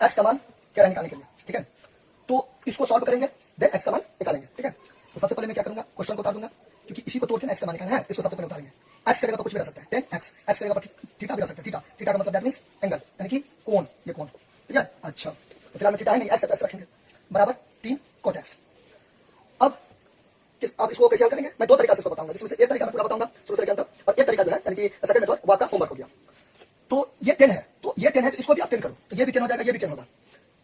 X का मान क्या है निकालने के लिए, ठीक है। तो इसको सॉल्व करेंगे, देन एक्स का मान निकालेंगे, ठीक है। तो सबसे पहले मैं क्या करूंगा, क्वेश्चन को उतार दूंगा, क्योंकि इसी को तोड़ के एक्स का मान निकालना है, इसको सबसे पहले उतारेंगे। एक्स करेगा तो कुछ भी रह सकता है, 10x, एक्स करेगा तो थीटा भी रह सकता है, थीटा का मतलब दैट मींस एंगल, यानी कि कोण, ये कोण, ठीक है। अच्छा, तो फिलहाल में थीटा है नहीं, एक्स है तो एक्स रखेंगे, बराबर 3 cot x। अब इसको कैसे हल करेंगे, मैं दो तरीका से इसको बताऊंगा, जिसमें से एक तरीका मैं पूरा बताऊंगा शुरू से लेकर अंत, और एक तरीका जो है यानी कि सेकंड मेथड वो आपका होमवर्क हो गया। तो ये 10 है, तो ये 10 है, तो इसको भी आप 10 करो, तो ये भी 10 हो जाएगा, ये भी 10 होगा।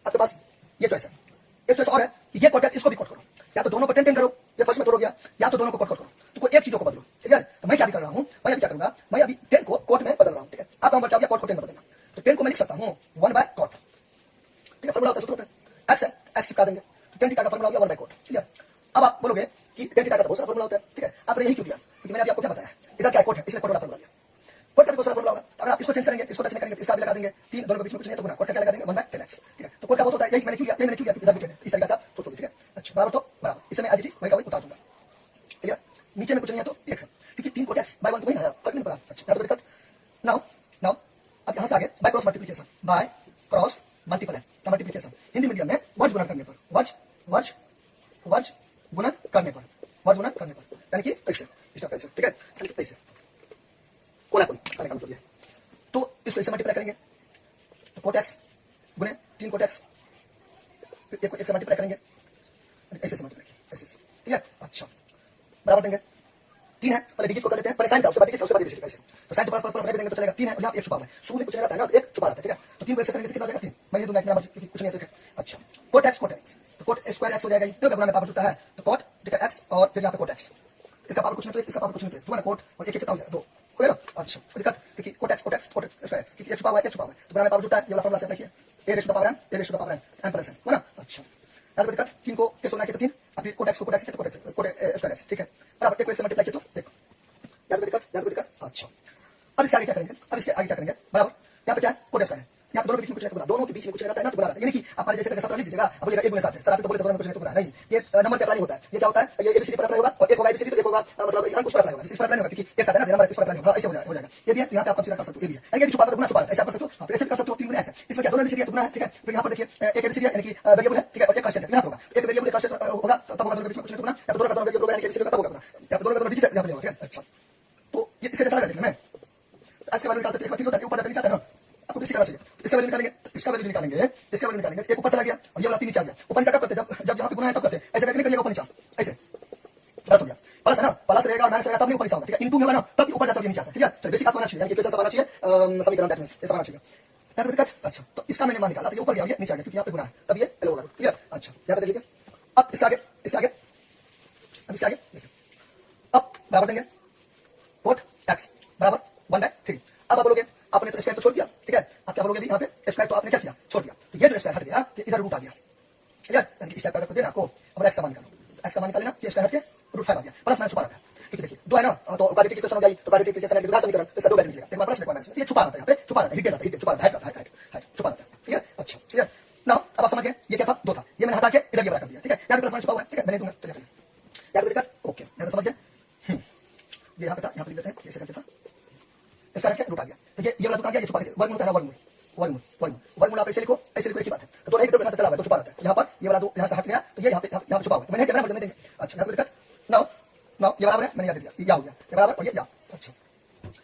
आपके पास ये चॉइस है, एक चॉइस और है कि ये cot x इसको भी कॉट करो, या तो दोनों को 10 10 करो, ये फर्स्ट मेथड हो गया, या तो दोनों को कॉट करो, तो कोई एक चीजों को बदलो, ठीक है। तो मैं क्या भी कर रहा हूं, मैं अभी क्या करूंगा, मैं अभी 10 को कॉट में बदल रहा हूं, ठीक है। आप हम बचा गया कॉट को 10 में बदलना, तो 10 को मैं लिख सकता हूं 1/cot, ठीक है। फॉर्मूला होता है, सूत्र होता है, x है, x चिपका देंगे, तो 10 थीटा का फॉर्मूला हो गया 1/cot, ठीक है। अब आप बोलोगे कि 10 थीटा का बहुत सारा फॉर्मूला होता है, ठीक है। आपने यही क्यों दिया, क्योंकि मैंने अभी आपको क्या बताया, इधर क्या कोट है, इसलिए कोट वाला फॉर्मूला दिया, कोट का भी बहुत सारा फॉर्मूला होगा। अगर आप इसको चेंज करेंगे, इसको टच नहीं करेंगे, तो इसका भी लगा देंगे, 3 दोनों के बीच में कुछ नहीं है तो गुना, कोट का क्या लगा देंगे 1/10x, ठीक है। तो कोट का बहुत होता है, यही मैंने क्यों लिया, इधर भी 10 है, इस तरीके से आप सोचोगे, ठीक है। अच्छा, बराबर, तो बराबर, इसे मैं आज चीज वही का वही उतार दूंगा, ठीक है। नीचे में कुछ नहीं है तो एक है, क्योंकि 3 cot x बाय 1 तो वही ना, फर्क नहीं पड़ा। अच्छा, यहां पर दिक्कत, नाउ अब यहां से आगे by cross multiplication, by cross multiple है क्या मल्टीप्लिकेशन, हिंदी मीडियम में वर्ज गुणन करने पर, वर्ज गुणन करने पर, वर्ज गुणन करने पर, यानी कि ऐसे स्टेप ऐसे, ठीक है, यानी कि ऐसे कोना करने का मतलब ये। तो इसको ऐसे मल्टीप्लाई करेंगे, तो cot x गुणे 3 cot x, फिर एक को एक से मल्टीप्लाई करेंगे, ऐसे से मल्टीप्लाई ऐसे, ठीक है। अच्छा, बराबर देंगे, 3 है, पहले डिजिट को कर लेते हैं, पहले साइन था, उसके बाद डिजिट, उसके बाद एबीसीडी कैसे, तो साइन तो प्लस प्लस देंगे तो चलेगा, 3 है और यहां एक छुपा हुआ है, शुरू में कुछ नहीं रहता है ना, एक छुपा रहता है, ठीक है। तो 3 को एक से करेंगे तो कितना हो जाएगा 3, मैं ये दूंगा एक नंबर क्योंकि कुछ नहीं है, ठीक है। अच्छा, cot x, तो cot स्क्वायर x हो जाएगा, ये गुना में पावर जुड़ता है, तो cot, ठीक है, x और फिर यहां पे cot x, इसका पावर कुछ नहीं, तो इसका पावर कुछ नहीं, तो cot और एक कितना हो जाएगा 2, हो गया ना। अच्छा, कोई दिक्कत, क्योंकि cot x स्क्वायर x, क्योंकि एक छुपा हुआ है, तो गुना में पावर जुड़ता है, ये वाला फॉर्मूला से देखिए, a raised to the power n plus n, हो ना। अच्छा, याद कोई दिक्कत, 3 को एक सोना के तो 3, अब cot x को cot x के तो cot स्क्वायर x, ठीक है, बराबर, एक को एक से मल्टीप्लाई किया तो देखो, याद कोई दिक्कत। अच्छा, अब इसके आगे क्या करेंगे, बराबर, यहाँ पे क्या है cot स्क्वायर है, यहाँ पे दोनों के बीच में कुछ नहीं, दोनों के बीच में कुछ रहता है ना, तो बना रहता है, यानी कि आप जैसे करके 17 लिख दीजिएगा, अब बोलेगा 1 गुना 7 है, सर आप तो बोले तो दोनों में कुछ नहीं, तो बना नहीं, ये नंबर पे अप्लाई होता है, ये क्या होता है, ये एबीसीडी पर अप्लाई होगा, और एक होगा एबीसीडी तो एक होगा मतलब यहाँ कुछ पर अप्लाई होगा, इस पर अप्लाई होगा, क्योंकि एक साथ है ना, नंबर इस पर अप्लाई होगा, ऐसे हो जाएगा। ये भी है, यहाँ पे आप कंसीडर कर सकते हो, ये भी है, यानी कि छुपा कर गुना छुपा रहता है, ऐसे आप कर सकते हो, आप ऐसे कर सकते हो, 3 गुना ऐसे, इसमें क्या दोनों एबीसीडी गुना है, ठीक है। फिर यहाँ पर देखिए एक एबीसीडी है, यानी कि वेरिएबल है, ठीक है, और एक कांस्टेंट है, यहाँ होगा एक वेरिएबल एक कांस्टेंट होगा, तब होगा दोनों के बीच में कुछ नहीं, तो गुना, या तो दोनों का दोनों वेरिएबल होगा, यानी कि एबीसीडी का तब होगा गुना, या तो दोनों का दोनों डिजिट यहाँ पे होगा, ठीक है। अच्छा, तो ये इसके जैसा लगा मैं आज के बारे में निकालते एक बार ठीक होता है, ऊपर जाता नहीं चाहता ना, आपको किसी करना चाहिए, इसका वैल्यू निकालेंगे, इसका वैल्यू निकालेंगे, एक ऊपर चला गया और ये वाला 3 नीचे आ गया, ऊपर नीचे कब करते, जब यहाँ पे गुना है तब करते, ऐसे करके निकलिएगा ऊपर नीचे, ऐसे गलत हो गया, प्लस है ना, प्लस रहेगा और माइनस रहेगा, तब नहीं ऊपर नीचे होगा, ठीक है। इनटू में होगा ना, तब ऊपर जाता है नीचे आता है, ठीक है। चलो बेसिक आपको आना चाहिए, यानी कि इक्वेशन सब आना चाहिए, समीकरण दैट मींस ऐसा आना चाहिए, याद दिक्कत। अच्छा, तो इसका मैंने मान निकाला, तो ये ऊपर गया, ये नीचे आ गया, क्योंकि यहाँ पे गुना है, तब ये एल होगा, ठीक है। अच्छा, यहाँ पे देखिए, अब इसके आगे देखिए, अब बराबर देंगे cot x बराबर 1/3। अब आप बोलोगे आपने तो स्क्वायर तो छोड़ दिया, ठीक है, आप क्या बोलोगे भी यहाँ पे स्क्वायर तो आपने क्या किया, छोड़ दिया, तो ये जो स्क्वायर हट गया, तो इधर रूट आ गया, ठीक है, यानी कि इस टाइप का अगर देना आपको, अब x का मान निकालो, x का मान निकालेना, ये स्क्वायर हट के रूट 5 आ गया, प्लस माइनस छुपा रहता है, क्योंकि देखिए 2 है ना, तो क्वाड्रेटिक इक्वेशन हो गई, तो क्वाड्रेटिक इक्वेशन है, समीकरण, इसका 2 वैल्यू निकलेगा, एक बार प्लस एक बार माइनस, ये छुपा रहता है, यहाँ पे छुपा रहता है, हिडन छुपा रहता है, हाइट छुपा रहता है, ठीक है। अच्छा, ठीक है, नाउ अब आप समझ गए ये क्या था, 2 था, ये मैंने हटा के इधर ये बड़ा कर दिया, ठीक है, यहाँ पे प्लस माइनस छुपा हुआ है, ठीक है, मैंने दूंगा, चलिए याद दिक्कत, ओके, याद समझ गए, ये यहाँ पे था, यहाँ पे लिख देते हैं, ये करके था, इसका रखे रूट आ गया, तो ये वाला आ गया, ये छुपा के वर्गमूल है ना, वर्गमूल आप ऐसे लिखो एक ही बात है, तो नहीं तो चला हुआ तो छुपा रहता है, यहाँ पर ये वाला 2 यहाँ से हट गया, तो ये यहाँ पे छुपा हुआ है, मैंने कैमरा में देंगे। अच्छा, यहाँ पे दिक्कत, नाउ ये बराबर है, मैंने याद दिया, ये हो गया, ये बराबर और ये या, अच्छा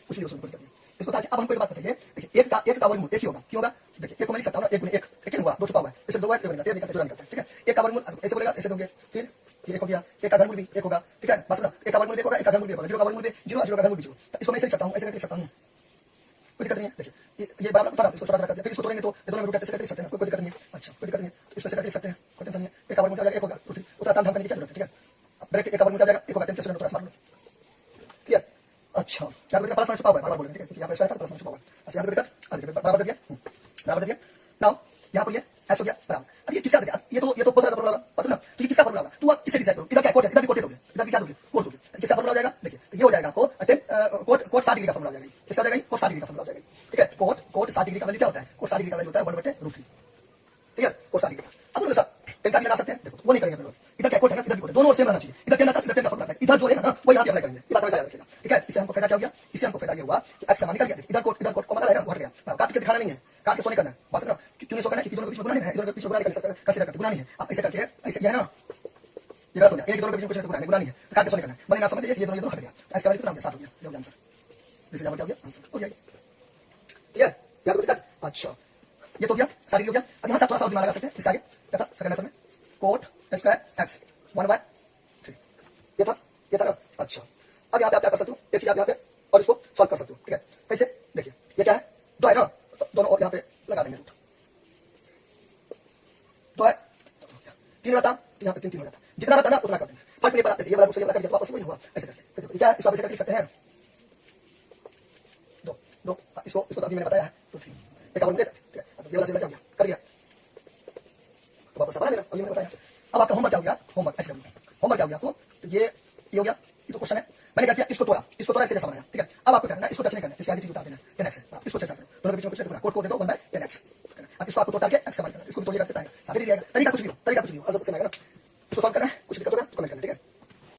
कुछ नहीं उसमें कोई करनी, इसको ताकि अब हमको एक बात बताइए, देखिए एक का वर्गमूल एक ही होगा, क्यों होगा, देखिए एक को मैं लिख सकता हूँ ना, एक गुणे एक हुआ, 2 छुपा हुआ है, इससे 2 है, 1 निकलता है, 3 निकलता है, ठीक है। एक का वर्गमूल ऐसे बोलेगा, ऐसे दोगे, फिर ये एक हो गया, एक का घनमूल भी एक होगा, ठीक है, बस ना, एक का वर्गमूल एक होगा, एक का घनमूल भी होगा, 0 का वर्गमूल भी 0, 0 का घनमूल भी 0, तो इसको मैं ऐसे लिख सकता हूँ, ऐसे लिख सकता हूँ, कोई दिक्कत नहीं है। देखिए ये बराबर उतारा, इसको छोटा कर दिया, फिर इसको तोड़ेंगे तो ये दोनों में रूट ऐसे करके लिख सकते हैं, कोई दिक्कत नहीं है। अच्छा, कोई दिक्कत नहीं है, इसको ऐसे करके लिख सकते हैं, कोई टेंशन नहीं है। एक का वर्गमूल क्या एक होगा, उतना काम करने की क्या जरूरत है, ठीक है। अब डायरेक्ट एक का वर्गमूल क्या जाएगा, एक होगा 10 प्लस 1 मार लो, ठीक है। अच्छा, क्या बोलते हैं, प्लस माइनस छुपा हुआ है, बार-बार बोलेंगे, ठीक है, क्योंकि यहाँ पे स्क्वायर था, प्लस माइनस छुपा हुआ है। अच्छा, यहाँ पे दिक्कत, आगे बराबर दे दिया, नाउ यहाँ पर ये ऐसा हो गया बराबर। अब ये किसका देखा, ये तो बहुत सारा फॉर्मूला पता ना, तो ये किसका फॉर्मूला होगा, तो आप इससे डिसाइड करो, इधर क्या कोट है, इधर भी कोट दोगे, इधर भी क्या दोगे, कोट दोगे, किसका फॉर्मूला हो जाएगा, देखिए तो ये हो जाएगा आपको कोट 60 डिग्री का फॉर्मूला हो जाएगा, किसका हो जाएगा, कोट 60 डिग्री का फॉर्मूला हो जाएगा, ठीक है। कोट 60 डिग्री का वैल्यू क्या होता है, कोट 60 डिग्री का वैल्यू होता है 1/√3, ठीक है, कोट 60 डिग्री। अब बोलो सर टेन लगा सकते हैं, देखो वो नहीं करेंगे, इधर क्या कोट है ना, इधर भी कोट है, दोनों सेम रहना चाहिए, इधर 10 था, इधर 10 का फॉर्मूला है, इधर जो है ना वो यहाँ पे अप्लाई करेंगे, ये बात हमेशा याद रखिएगा, ठीक है। इससे हमको फायदा क्या हो गया, इससे हमको फायदा ये हुआ कि x का मान निकल गया, इधर कोट कॉमन रहेगा, हट गया, काट के दिखाना नहीं है, काट के शो नहीं करना है, बस ना क्यों नहीं शो करना है, क्योंकि दोनों के बीच में गुना नहीं है, दोनों के बीच में गुना नहीं कंसीडर करते, गुना नहीं है। आप ऐसे करके ऐसे ये है ना, ये गलत हो गया, एक दोनों के बीच में कुछ गुना नहीं, गुना नहीं है, तो कैसे करना है, बने आप समझिए, ये दोनों हट गया, इसका वैल्यू कितना हो गया 7 हो गया, ये हो गया आंसर। दिस इज आवर क्या हो गया आंसर हो गया। ठीक है, क्या कोई दिक्कत? अच्छा ये तो गया, सारी हो गया। अब यहाँ से थोड़ा सा दिमाग लगा सकते हैं, इसके आगे क्या था सेकंड मेथड में कोट स्क्वायर एक्स 1/3 ये था, ये था। अच्छा अब यहाँ पे आप क्या कर सकते हो, एक चीज आप यहाँ पे और इसको सॉल्व कर सकते हो। ठीक है, कैसे? देखिए ये क्या है, 2 है ना, तो दोनों और यहाँ पे लगा देंगे रूट, 2 है 3 रहता, तो यहाँ पे 3 3 हो जाता, जितना रहता ना उतना कर देंगे, फर्क नहीं पड़ता। ये वाला से ये वाला कर दिया वापस वही हुआ, ऐसे करके देखो क्या इसको आप ऐसे करके लिख सकते हैं 2 2 इसको इसको तो अभी मैंने बताया है 2 3 एक और ठीक है, ये वाला से लग गया कर दिया तो वापस बना लेना, अभी मैंने बताया। अब आपका होमवर्क क्या हो गया, होमवर्क ऐसे होमवर्क क्या हो गया आपको, तो ये हो गया, ये तो क्वेश्चन है, मैंने क्या किया इसको तोड़ा ऐसे जैसा बनाया। ठीक है, अब आपको करना है इसको टच नहीं करना, इसके आगे चीज उतार देना 10x है, इसको चेक करो, दोनों के बीच में कुछ नहीं, कोड को दे दो 1/10x। अब इसको आपको तोड़ के x का मान करना, इसको भी तोड़िएगा कितना आएगा 7 ही आएगा, तरीका कुछ भी हो, तरीका कुछ भी हो, अलग से आएगा ना, इसको सॉल्व करना है, कुछ दिक्कत